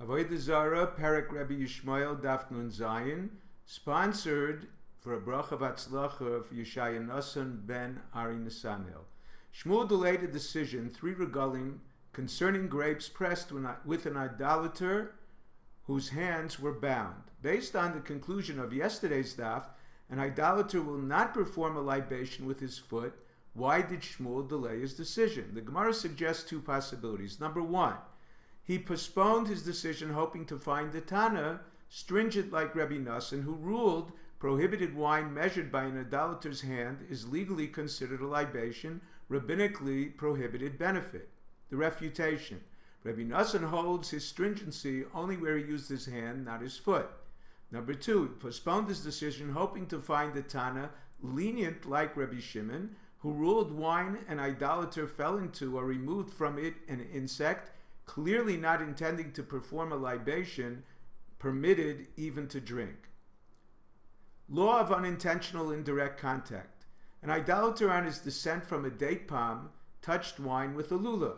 Avodah Zarah, Perek Rabbi Yishma'el, Daf Nun Zayin, sponsored for a bracha v'atzlacha of Yeshaya Nasan ben Ari Nesanel. Shmuel delayed a decision, 3 regalim, concerning grapes pressed with an idolater whose hands were bound. Based on the conclusion of yesterday's daf, an idolater will not perform a libation with his foot. Why did Shmuel delay his decision? The Gemara suggests 2 possibilities. Number 1, he postponed his decision hoping to find the Tana stringent like Rabbi Nasan, who ruled prohibited wine measured by an idolater's hand is legally considered a libation, rabbinically prohibited benefit. The refutation. Rabbi Nasan holds his stringency only where he used his hand, not his foot. Number 2, he postponed his decision hoping to find the Tana lenient like Rabbi Shimon, who ruled wine an idolater fell into or removed from it an insect, clearly not intending to perform a libation, permitted even to drink. Law of unintentional indirect contact. An idolater on his descent from a date palm touched wine with a lulav.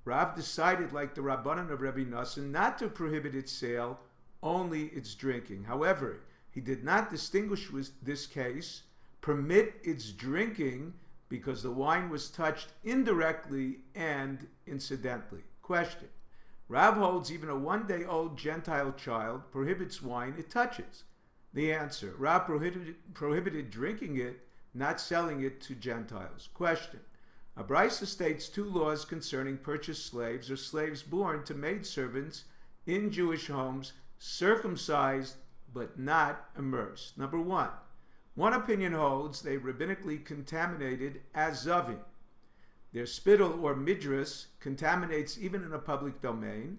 Rav decided, like the Rabbanan of Rabbi Nasan, not to prohibit its sale, only its drinking. However, he did not distinguish with this case, permit its drinking, because the wine was touched indirectly and incidentally. Question. Rav holds even a 1-day-old Gentile child prohibits wine it touches. The answer. Rav prohibited drinking it, not selling it to Gentiles. Question. A brisa states 2 laws concerning purchased slaves or slaves born to maidservants in Jewish homes, circumcised but not immersed. Number 1. One opinion holds they rabbinically contaminated as zavim. Their spittle or midras contaminates even in a public domain.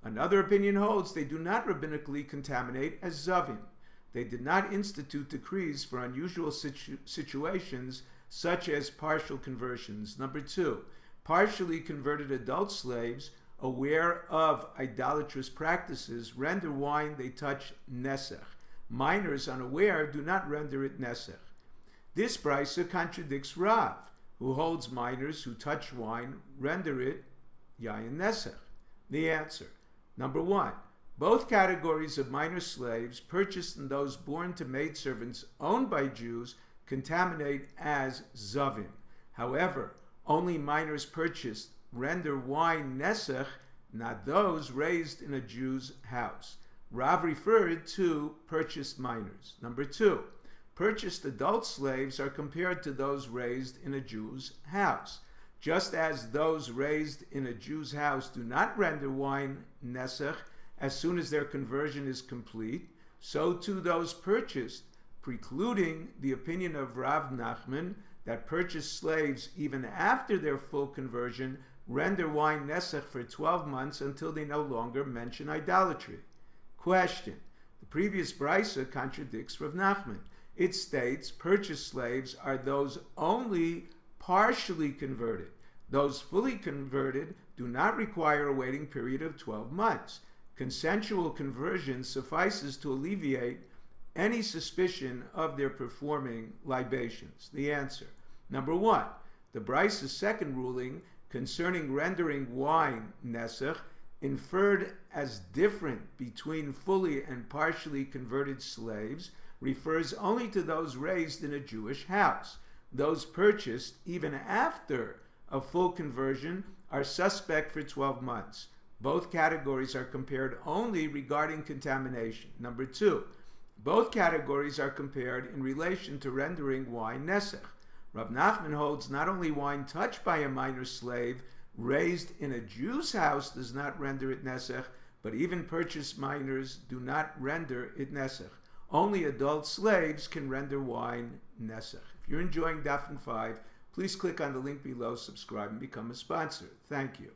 Another opinion holds they do not rabbinically contaminate as zavim. They did not institute decrees for unusual situations such as partial conversions. Number 2, partially converted adult slaves aware of idolatrous practices render wine they touch nesech. Minors unaware do not render it nesech. This brisa contradicts Rav, who holds minors who touch wine render it yayin nesech. The answer. Number 1, both categories of minor slaves, purchased and those born to maidservants owned by Jews, contaminate as zavim. However, only minors purchased render wine nesech, not those raised in a Jew's house. Rav referred to purchased minors. Number 2, purchased adult slaves are compared to those raised in a Jew's house. Just as those raised in a Jew's house do not render wine nesech as soon as their conversion is complete, so too those purchased, precluding the opinion of Rav Nachman that purchased slaves even after their full conversion render wine nesech for 12 months until they no longer mention idolatry. Question. The previous brisa contradicts Rav Nachman. It states purchased slaves are those only partially converted. Those fully converted do not require a waiting period of 12 months. Consensual conversion suffices to alleviate any suspicion of their performing libations. The answer. Number 1, the brisa's second ruling concerning rendering wine nesech inferred as different between fully and partially converted slaves refers only to those raised in a Jewish house. Those purchased even after a full conversion are suspect for 12 months. Both categories are compared only regarding contamination. Number 2, both categories are compared in relation to rendering wine nesech. Rav Nachman holds not only wine touched by a minor slave raised in a Jew's house does not render it nesech, but even purchased minors do not render it nesech. Only adult slaves can render wine nesech. If you're enjoying Daf 5, please click on the link below, subscribe, and become a sponsor. Thank you.